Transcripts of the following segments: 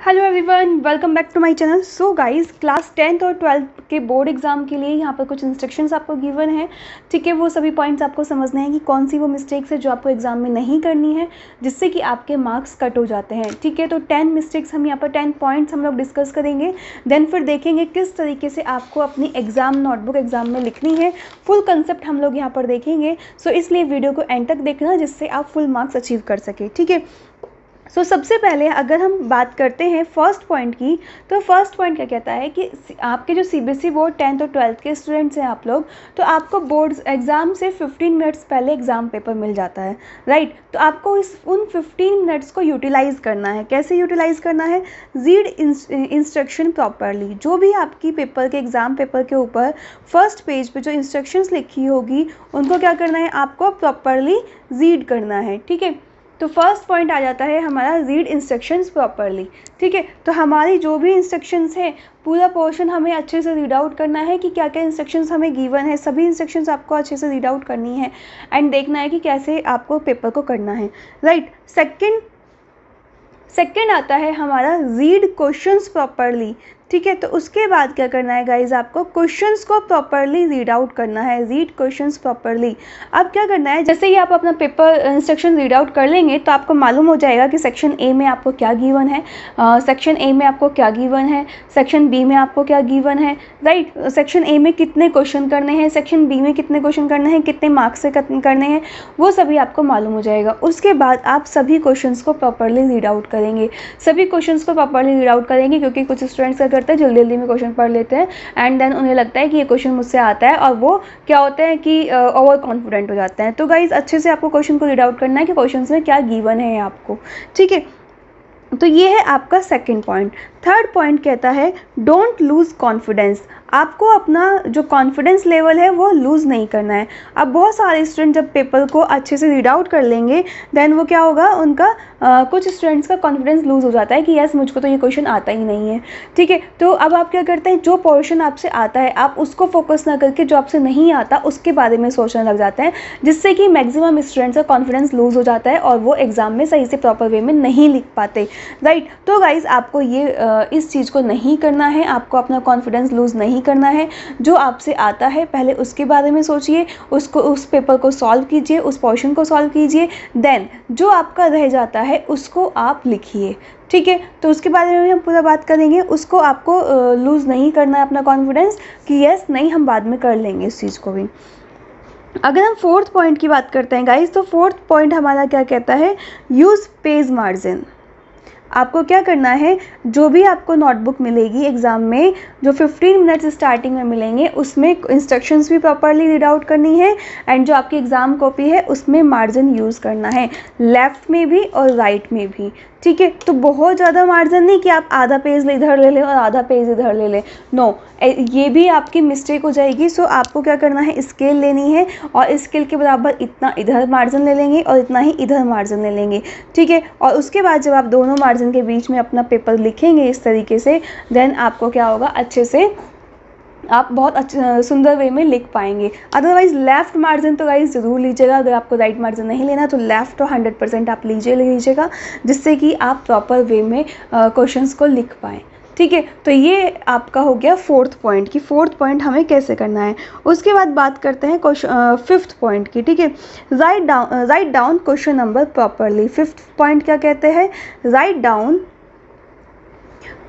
Hello everyone, welcome back to my channel. So guys, class 10th और 12th के board exam के लिए यहाँ पर कुछ इंस्ट्रक्शंस आपको गिवन है। ठीक है, वो सभी पॉइंट्स आपको समझने हैं कि कौन सी वो मिस्टेक्स है जो आपको एग्जाम में नहीं करनी है, जिससे कि आपके मार्क्स कट हो जाते हैं। ठीक है, तो 10 मिस्टेक्स हम यहाँ पर 10 पॉइंट्स हम लोग डिस्कस करेंगे। देन फिर देखेंगे किस तरीके से आपको अपनी एग्जाम नोटबुक एग्जाम में लिखनी है। फुल कंसेप्ट हम लोग यहाँ पर देखेंगे। सो इसलिए वीडियो को एंड तक देखना, जिससे आप फुल मार्क्स अचीव कर सके। ठीक है, सो सबसे पहले अगर हम बात करते हैं फर्स्ट पॉइंट की, तो फर्स्ट पॉइंट क्या कहता है कि आपके जो सीबीएसई बोर्ड 10th और 12th के स्टूडेंट्स हैं आप लोग, तो आपको बोर्ड एग्ज़ाम से 15 मिनट्स पहले एग्ज़ाम पेपर मिल जाता है, राइट। तो आपको उन 15 मिनट्स को यूटिलाइज़ करना है। कैसे यूटिलाइज़ करना है? Read instruction properly. जो भी आपकी पेपर के एग्ज़ाम पेपर के ऊपर फर्स्ट पेज पे जो इंस्ट्रक्शंस लिखी होगी, उनको क्या करना है? आपको प्रॉपरली रीड करना है। ठीक है, तो फर्स्ट पॉइंट आ जाता है हमारा रीड इंस्ट्रक्शंस प्रॉपरली। ठीक है, तो हमारी जो भी इंस्ट्रक्शंस हैं, पूरा पोर्शन हमें अच्छे से रीड आउट करना है कि क्या क्या इंस्ट्रक्शंस हमें गिवन है। सभी इंस्ट्रक्शंस आपको अच्छे से रीड आउट करनी है एंड देखना है कि कैसे आपको पेपर को करना है, राइट। सेकंड आता है हमारा रीड क्वेश्चंस प्रॉपरली। ठीक है, तो उसके बाद क्या करना है गाइज? आपको क्वेश्चंस को प्रॉपरली रीड आउट करना है। Read questions properly. अब क्या करना है, जैसे ही आप अपना पेपर इंस्ट्रक्शन रीड आउट कर लेंगे तो आपको मालूम हो जाएगा कि सेक्शन ए में आपको क्या गिवन है, सेक्शन ए में आपको क्या गिवन है, सेक्शन बी में आपको क्या गिवन है, राइट। सेक्शन ए में कितने क्वेश्चन करने हैं, सेक्शन बी में कितने क्वेश्चन करने हैं, कितने मार्क्स से करने हैं, वो सभी आपको मालूम हो जाएगा। उसके बाद आप सभी क्वेश्चंस को प्रॉपरली रीड आउट करेंगे। सभी क्वेश्चंस को प्रॉपरली रीड आउट करेंगे, क्योंकि कुछ स्टूडेंट्स क्या करते हैं, जल्दी जल्दी में क्वेश्चन पढ़ लेते हैं एंड देन उन्हें लगता है कि ये क्वेश्चन मुझसे आता है, और वो क्या होते हैं कि ओवर कॉन्फिडेंट हो जाते हैं। तो गाइज, अच्छे से आपको क्वेश्चन को रीड आउट करना है कि क्वेश्चन में क्या गिवन है आपको। ठीक है, तो ये है आपका सेकंड पॉइंट। थर्ड पॉइंट कहता है डोंट लूज़ कॉन्फिडेंस। आपको अपना जो कॉन्फिडेंस लेवल है वो लूज़ नहीं करना है। अब बहुत सारे स्टूडेंट जब पेपर को अच्छे से रीड आउट कर लेंगे, देन वो क्या होगा, उनका कुछ स्टूडेंट्स का कॉन्फिडेंस लूज़ हो जाता है कि यस, मुझको तो ये क्वेश्चन आता ही नहीं है। ठीक है, तो अब आप क्या करते हैं, जो पोर्शन आपसे आता है आप उसको फोकस ना करके जो आपसे नहीं आता उसके बारे में सोचने लग जाते हैं, जिससे कि मैक्सिमम स्टूडेंट्स का कॉन्फिडेंस लूज़ हो जाता है और वो एग्जाम में सही से प्रॉपर वे में नहीं लिख पाते, राइट। तो गाइज, आपको ये इस चीज़ को नहीं करना है। आपको अपना कॉन्फिडेंस लूज़ नहीं करना है। जो आपसे आता है पहले उसके बारे में सोचिए, उस पेपर को सॉल्व कीजिए, उस पोर्शन को सॉल्व कीजिए, देन जो आपका रह जाता है उसको आप लिखिए। ठीक है, तो उसके बारे में हम पूरा बात करेंगे। उसको आपको लूज़ नहीं करना है अपना कॉन्फिडेंस कि यस नहीं, हम बाद में कर लेंगे इस चीज़ को भी। अगर हम फोर्थ पॉइंट की बात करते हैं गाइज, तो फोर्थ पॉइंट हमारा क्या कहता है, यूज़ पेज मार्जिन। आपको क्या करना है, जो भी आपको नोटबुक मिलेगी एग्ज़ाम में, जो 15 मिनट्स स्टार्टिंग में मिलेंगे, उसमें इंस्ट्रक्शंस भी प्रॉपरली रीड आउट करनी है एंड जो आपकी एग्ज़ाम कॉपी है उसमें मार्जिन यूज़ करना है, लेफ़्ट में भी और राइट में भी। ठीक है, तो बहुत ज़्यादा मार्जिन नहीं कि आप आधा पेज इधर ले लें और आधा पेज इधर ले लें, नो, ये भी आपकी मिस्टेक हो जाएगी। सो आपको क्या करना है, स्केल लेनी है और स्केल के बराबर इतना इधर मार्जिन ले लेंगे और इतना ही इधर मार्जिन ले लेंगे। ठीक है, और उसके बाद जब आप दोनों मार्जिन के बीच में अपना पेपर लिखेंगे इस तरीके से, देन आपको क्या होगा, अच्छे से आप बहुत अच्छे सुंदर वे में लिख पाएंगे। अदरवाइज लेफ़्ट मार्जिन तो गाइज ज़रूर लीजिएगा। अगर आपको राइट मार्जिन नहीं लेना तो लेफ़्ट तो 100% आप लीजिएगा, जिससे कि आप प्रॉपर वे में क्वेश्चंस को लिख पाएँ। ठीक है, तो ये आपका हो गया फोर्थ पॉइंट कि फोर्थ पॉइंट हमें कैसे करना है। उसके बाद बात करते हैं फिफ्थ पॉइंट की। ठीक है, write down question number properly. Fifth point क्या कहते हैं, write down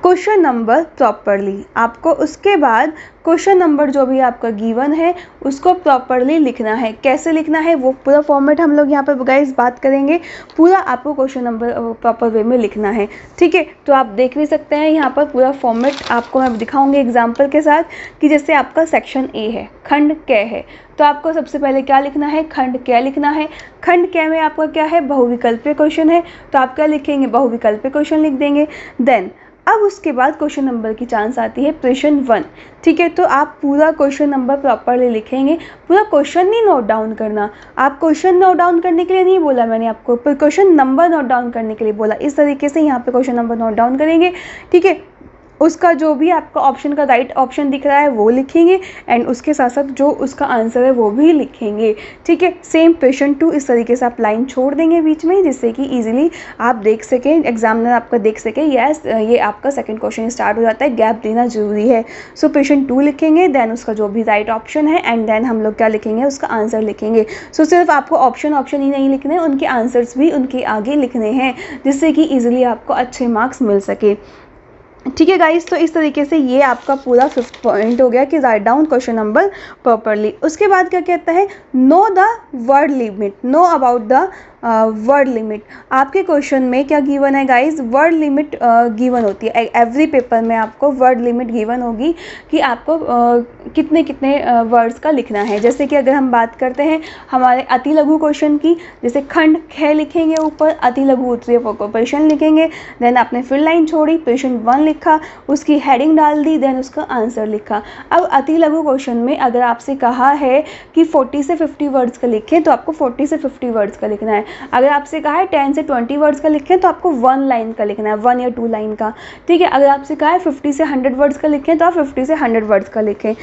question number properly. आपको उसके बाद क्वेश्चन नंबर जो भी आपका गिवन है उसको प्रॉपरली लिखना है। कैसे लिखना है वो पूरा फॉर्मेट हम लोग यहाँ पर गाइस बात करेंगे। पूरा आपको क्वेश्चन नंबर प्रॉपर वे में लिखना है। ठीक है, तो आप देख भी सकते हैं यहाँ पर पूरा फॉर्मेट आपको मैं दिखाऊंगी एग्जाम्पल के साथ कि जैसे आपका सेक्शन ए है, खंड क है, तो आपको सबसे पहले क्या लिखना है, खंड क लिखना है। खंड क में आपका क्या है, बहुविकल्पीय क्वेश्चन है, तो आप क्या लिखेंगे, बहुविकल्पीय क्वेश्चन लिख देंगे। देन अब उसके बाद क्वेश्चन नंबर की चांस आती है प्रश्न 1। ठीक है, तो आप पूरा क्वेश्चन नंबर प्रॉपरली लिखेंगे। पूरा क्वेश्चन नहीं नोट डाउन करना, आप क्वेश्चन नोट डाउन करने के लिए नहीं बोला मैंने आपको, पर क्वेश्चन नंबर नोट डाउन करने के लिए बोला। इस तरीके से यहाँ पे क्वेश्चन नंबर नोट डाउन करेंगे। ठीक है, उसका जो भी आपका ऑप्शन का राइट ऑप्शन दिख रहा है वो लिखेंगे एंड उसके साथ साथ जो उसका आंसर है वो भी लिखेंगे। ठीक है, सेम क्वेश्चन 2 इस तरीके से आप लाइन छोड़ देंगे बीच में, जिससे कि इजीली आप देख सकें, एग्जामिनर आपका देख सके यस ये आपका सेकंड क्वेश्चन स्टार्ट हो जाता है, गैप देना जरूरी है। सो क्वेश्चन 2 लिखेंगे, देन उसका जो भी राइट ऑप्शन है एंड देन हम लोग क्या लिखेंगे, उसका आंसर लिखेंगे। सो सिर्फ आपको ऑप्शन ही नहीं लिखने, उनके आंसर्स भी उनके आगे लिखने हैं, जिससे कि ईजिली आपको अच्छे मार्क्स मिल सके। ठीक है गाइस, तो इस तरीके से ये आपका पूरा 5th पॉइंट हो गया कि write down question number properly. उसके बाद क्या कहता है, know the word limit, know about the word limit. आपके क्वेश्चन में क्या गिवन है गाइस, वर्ड लिमिट गिवन होती है। एवरी पेपर में आपको वर्ड लिमिट गिवन होगी कि आपको कितने कितने वर्ड्स का लिखना है। जैसे कि अगर हम बात करते हैं हमारे अति लघु क्वेश्चन की, जैसे खंड ख लिखेंगे ऊपर, अति लघु उत्तरीय प्रश्न लिखेंगे, देन आपने फिर लाइन छोड़ी, क्वेश्चन 1 लिखा, उसकी हेडिंग डाल दी, देन उसका आंसर लिखा। अब अति लघु क्वेश्चन में अगर आपसे कहा है कि 40 से 50 वर्ड्स का लिखें तो आपको 40 से 50 वर्ड्स का लिखना है। अगर आपसे कहा है 10 से 20 वर्ड्स का लिखें तो आपको 1 लाइन का लिखना है, 1 या 2 लाइन का। ठीक है, अगर आपसे कहा है 50 से 100 वर्ड्स का लिखें तो आप 50 से 100 वर्ड्स का लिखें।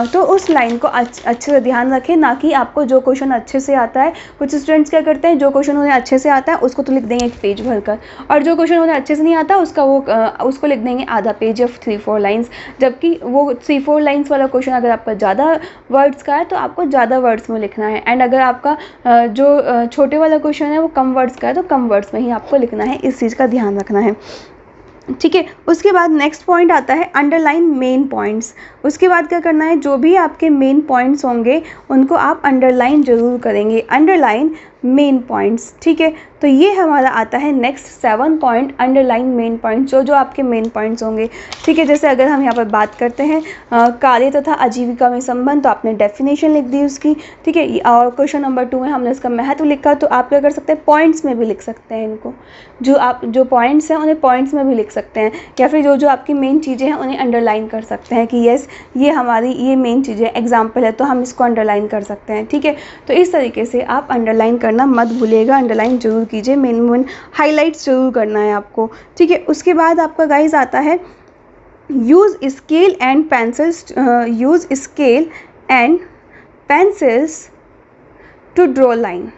तो उस लाइन को अच्छे से ध्यान रखें, ना कि आपको जो क्वेश्चन अच्छे से आता है। कुछ स्टूडेंट्स क्या करते हैं, जो क्वेश्चन उन्हें अच्छे से आता है उसको तो लिख देंगे एक पेज भरकर, और जो क्वेश्चन उन्हें अच्छे से नहीं आता उसको लिख देंगे आधा पेज या 3-4 लाइन्स। जबकि वो 3-4 लाइन्स वाला क्वेश्चन अगर आपका ज़्यादा वर्ड्स का है तो आपको ज़्यादा वर्ड्स में लिखना है, एंड अगर आपका जो छोटे वाला क्वेश्चन है वो कम वर्ड्स का है तो कम वर्ड्स में ही आपको लिखना है। इस चीज़ का ध्यान रखना है। ठीक है, उसके बाद नेक्स्ट पॉइंट आता है अंडरलाइन मेन पॉइंट्स। उसके बाद क्या करना है, जो भी आपके मेन पॉइंट्स होंगे उनको आप अंडरलाइन जरूर करेंगे, अंडरलाइन मेन पॉइंट्स। ठीक है, तो ये हमारा आता है next 7 point, underline main points, जो आपके मेन पॉइंट्स होंगे। ठीक है, जैसे अगर हम यहाँ पर बात करते हैं कार्य तथा आजीविका में संबंध, तो आपने डेफिनेशन लिख दी उसकी। ठीक है, और क्वेश्चन नंबर 2 में हमने इसका महत्व लिखा, तो आप क्या कर सकते हैं, पॉइंट्स में भी लिख सकते हैं इनको, जो पॉइंट्स हैं उन्हें पॉइंट्स में भी लिख सकते हैं, या फिर जो आपकी मेन चीज़ें हैं उन्हें अंडरलाइन कर सकते हैं कि यस ये हमारी ये मेन चीज़ें एग्जाम्पल है तो हम इसको अंडरलाइन कर सकते हैं। ठीक है, तो इस तरीके से आप अंडरलाइन करना मत भूलिएगा, अंडरलाइन जरूर कीजिए, मेन हाईलाइट्स जरूर करना है आपको। ठीक है, उसके बाद आपका गाइस आता है use scale and pencils, use scale and pencils to draw line.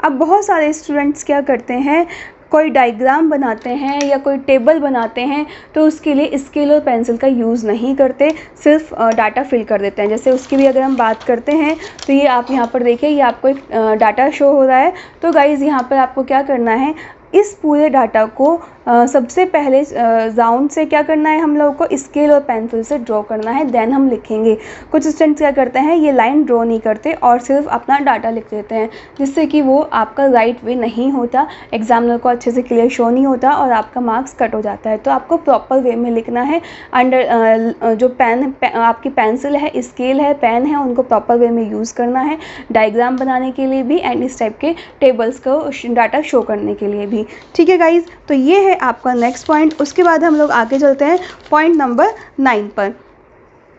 अब बहुत सारे स्टूडेंट्स क्या करते हैं, कोई डायग्राम बनाते हैं या कोई टेबल बनाते हैं तो उसके लिए स्केल और पेंसिल का यूज़ नहीं करते, सिर्फ डाटा फिल कर देते हैं। जैसे उसकी भी अगर हम बात करते हैं तो ये आप यहाँ पर देखिए, ये आपको एक डाटा शो हो रहा है। तो गाइज़ यहाँ पर आपको क्या करना है, इस पूरे डाटा को सबसे पहले राउंड से क्या करना है, हम लोगों को स्केल और पेंसिल से ड्रॉ करना है, देन हम लिखेंगे। कुछ स्टूडेंट्स क्या करते हैं, ये लाइन ड्रॉ नहीं करते और सिर्फ अपना डाटा लिख देते हैं, जिससे कि वो आपका राइट वे नहीं होता, एग्जामिनर को अच्छे से क्लियर शो नहीं होता और आपका मार्क्स कट हो जाता है। तो आपको प्रॉपर वे में लिखना है। अंडर जो आपकी पेंसिल है, स्केल है, पेन है, उनको प्रॉपर वे में यूज़ करना है, डायग्राम बनाने के लिए भी एंड इस टाइप के टेबल्स को डाटा शो करने के लिए भी। ठीक है गाइज, तो ये है आपका नेक्स्ट पॉइंट। उसके बाद हम लोग आगे चलते हैं पॉइंट नंबर 9 पर।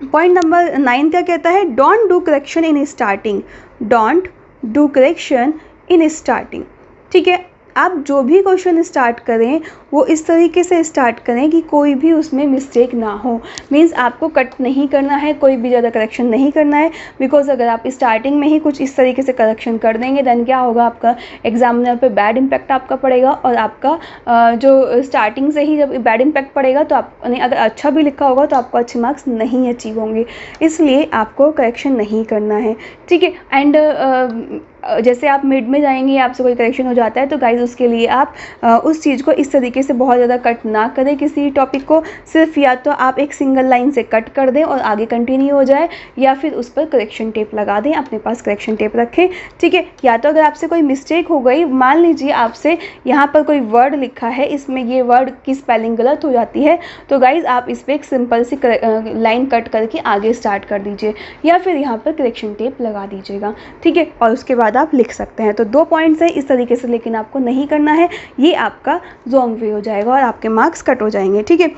पॉइंट नंबर 9 क्या कहता है, don't do correction in starting, don't do correction in starting. ठीक है, आप जो भी क्वेश्चन स्टार्ट करें वो इस तरीके से स्टार्ट करें कि कोई भी उसमें मिस्टेक ना हो। मीन्स आपको कट नहीं करना है, कोई भी ज़्यादा करेक्शन नहीं करना है, बिकॉज अगर आप स्टार्टिंग में ही कुछ इस तरीके से करेक्शन कर देंगे देन क्या होगा, आपका एग्जामिनर पे बैड इम्पैक्ट आपका पड़ेगा। और आपका जो स्टार्टिंग से ही जब बैड इम्पैक्ट पड़ेगा तो आपने अगर अच्छा भी लिखा होगा तो आपको अच्छे मार्क्स नहीं अचीव होंगे, इसलिए आपको करेक्शन नहीं करना है। ठीक है, एंड जैसे आप मिड में जाएंगे, आपसे कोई करेक्शन हो जाता है तो गाइज उसके लिए आप उस चीज़ को इस तरीके से बहुत ज़्यादा कट ना करें, किसी टॉपिक को सिर्फ या तो आप एक सिंगल लाइन से कट कर दें और आगे कंटिन्यू हो जाए, या फिर उस पर करेक्शन टेप लगा दें, अपने पास करेक्शन टेप रखें। ठीक है, या तो अगर आपसे कोई मिस्टेक हो गई, मान लीजिए आपसे यहाँ पर कोई वर्ड लिखा है, इसमें ये वर्ड की स्पेलिंग गलत हो जाती है, तो गाइज आप इस पर एक सिंपल सी लाइन कट करके आगे स्टार्ट कर दीजिए, या फिर यहाँ पर करेक्शन टेप लगा दीजिएगा। ठीक है, और उसके बाद आप लिख सकते हैं। तो 2 पॉइंट्स हैं इस तरीके से, लेकिन आपको नहीं करना है, ये आपका रॉन्ग वे हो जाएगा और आपके मार्क्स कट हो जाएंगे। ठीक है,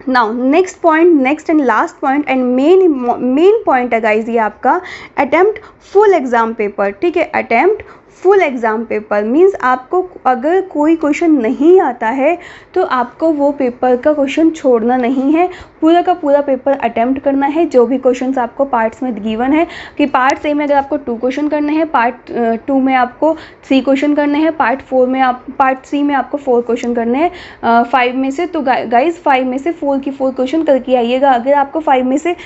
now next point, next and last point and main point है गाइज ये आपका अटेम्प्ट फुल एग्जाम पेपर। ठीक है, attempt full exam paper means आपको अगर कोई क्वेश्चन नहीं आता है तो आपको वो पेपर का क्वेश्चन छोड़ना नहीं है, पूरा का पूरा पेपर अटेम्प्ट करना है। जो भी क्वेश्चंस आपको पार्ट्स में गिवन है कि पार्ट ए में अगर आपको 2 क्वेश्चन करने हैं, पार्ट 2 में आपको 3 क्वेश्चन करने हैं, पार्ट 3 में आपको 4 क्वेश्चन करने हैं 5 में से। तो गाइज 5 में से 4 की 4 क्वेश्चन करके आइएगा। अगर आपको 5 में से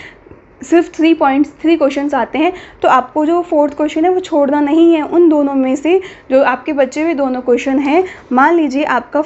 सिर्फ 3 क्वेश्चंस आते हैं तो आपको जो 4th क्वेश्चन है वो छोड़ना नहीं है। उन दोनों में से जो आपके बचे हुए दोनों क्वेश्चन हैं, मान लीजिए आपका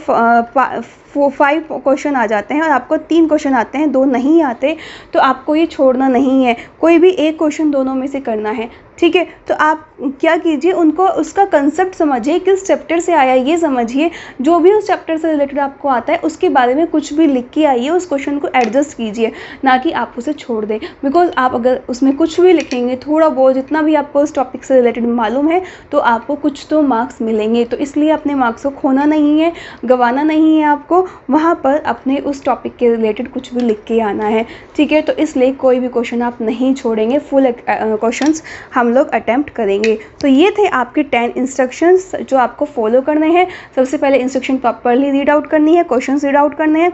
5 क्वेश्चन आ जाते हैं और आपको 3 क्वेश्चन आते हैं, 2 नहीं आते, तो आपको ये छोड़ना नहीं है, कोई भी एक क्वेश्चन दोनों में से करना है, ठीक है। तो आप क्या कीजिए, उनको उसका कंसेप्ट समझिए, किस चैप्टर से आया ये समझिए, जो भी उस चैप्टर से रिलेटेड आपको आता है उसके बारे में कुछ भी लिख के आइए, उस क्वेश्चन को एडजस्ट कीजिए, ना कि आप उसे छोड़ दें। बिकॉज आप अगर उसमें कुछ भी लिखेंगे, थोड़ा बहुत जितना भी आपको उस टॉपिक से रिलेटेड मालूम है, तो आपको कुछ तो मार्क्स मिलेंगे। तो इसलिए अपने मार्क्स को खोना नहीं है, गंवाना नहीं है, आपको वहाँ पर अपने उस टॉपिक के रिलेटेड कुछ भी लिख के आना है, ठीक है। तो इसलिए कोई भी क्वेश्चन आप नहीं छोड़ेंगे, फुल क्वेश्चंस हम लोग अटेम्प्ट करेंगे। तो ये थे आपके 10 इंस्ट्रक्शंस जो आपको फॉलो करने हैं। सबसे पहले इंस्ट्रक्शन प्रॉपर्ली रीड आउट करनी है, क्वेश्चंस रीड आउट करने हैं,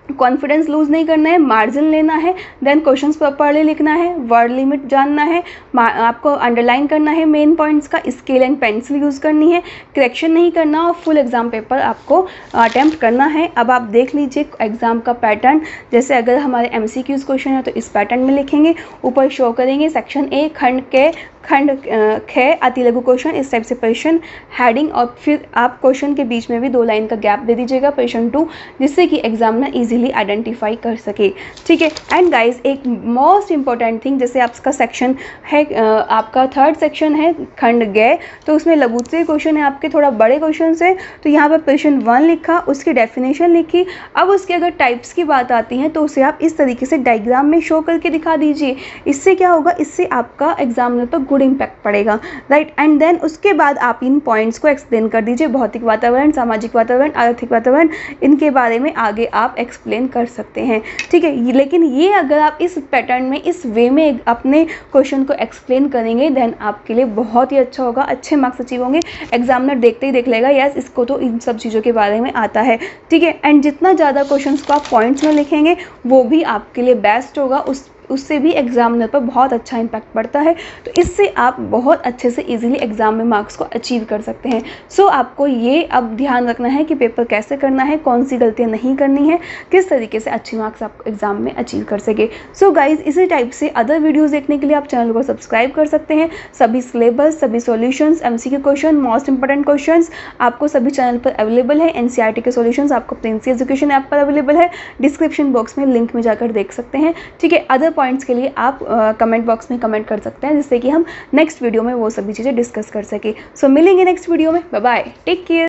कॉन्फिडेंस लूज़ नहीं करना है, मार्जिन लेना है, देन क्वेश्चंस प्रॉपर्ली लिखना है, वर्ड लिमिट जानना है, आपको अंडरलाइन करना है मेन पॉइंट्स का, स्केल एंड पेंसिल यूज़ करनी है, करेक्शन नहीं करना और फुल एग्ज़ाम पेपर आपको अटैम्प्ट करना है। अब आप देख लीजिए एग्ज़ाम का पैटर्न, जैसे अगर हमारे MCQs क्वेश्चन है तो इस पैटर्न में लिखेंगे, ऊपर शो करेंगे सेक्शन ए खंड ख अति लघु क्वेश्चन, इस टाइप से पोजीशन हेडिंग, और फिर आप क्वेश्चन के बीच में भी 2 लाइन का गैप दे दीजिएगा पोजीशन 2, जिससे कि एग्जामिनर इजीली आइडेंटिफाई कर सके, ठीक है। एंड गाइस एक मोस्ट इंपॉर्टेंट थिंग, जैसे आपका सेक्शन है, आपका 3rd सेक्शन है खंड ग, तो उसमें लघु से क्वेश्चन है आपके, थोड़ा बड़े क्वेश्चन से, तो यहाँ पर पोजीशन 1 लिखा, उसकी डेफिनेशन लिखी। अब उसके अगर टाइप्स की बात आती है तो उसे आप इस तरीके से डायग्राम में शो करके दिखा दीजिए। इससे क्या होगा, इससे आपका एग्जामिनर पर गुड इम्पैक्ट पड़ेगा, राइट। एंड देन उसके बाद आप इन पॉइंट्स को एक्सप्लेन कर दीजिए, भौतिक वातावरण, सामाजिक वातावरण, आर्थिक वातावरण, इनके बारे में आगे आप एक्सप्लेन कर सकते हैं, ठीक है। लेकिन ये अगर आप इस पैटर्न में, इस वे में अपने क्वेश्चन को एक्सप्लेन करेंगे, देन आपके लिए बहुत ही अच्छा होगा, अच्छे मार्क्स अचीव होंगे। एग्जामिनर देखते ही देख लेगा, यस इसको तो इन सब चीज़ों के बारे में आता है, ठीक है। एंड जितना ज़्यादा क्वेश्चन को आप पॉइंट्स में लिखेंगे वो भी आपके लिए बेस्ट होगा, उससे भी एग्जामिनर पर बहुत अच्छा इम्पैक्ट पड़ता है। तो इससे आप बहुत अच्छे से इजीली एग्जाम में मार्क्स को अचीव कर सकते हैं। सो आपको ये अब ध्यान रखना है कि पेपर कैसे करना है, कौन सी गलतियां नहीं करनी है, किस तरीके से अच्छे मार्क्स आप एग्जाम में अचीव कर सके। सो गाइज इसी टाइप से अदर वीडियोज़ देखने के लिए आप चैनल को सब्सक्राइब कर सकते हैं। सभी सिलेबस, सभी solutions, MCQ question, most important questions आपको सभी चैनल पर अवेलेबल है। NCERT के सॉल्यूशंस आपको प्रिंसी एजुकेशन ऐप पर अवेलेबल है, डिस्क्रिप्शन बॉक्स में लिंक में जाकर देख सकते हैं, ठीक है। अदर पॉइंट्स के लिए आप कमेंट बॉक्स में कमेंट कर सकते हैं, जिससे कि हम नेक्स्ट वीडियो में वो सभी चीज़ें डिस्कस कर सके। सो मिलेंगे नेक्स्ट वीडियो में, बाय बाय, टेक केयर।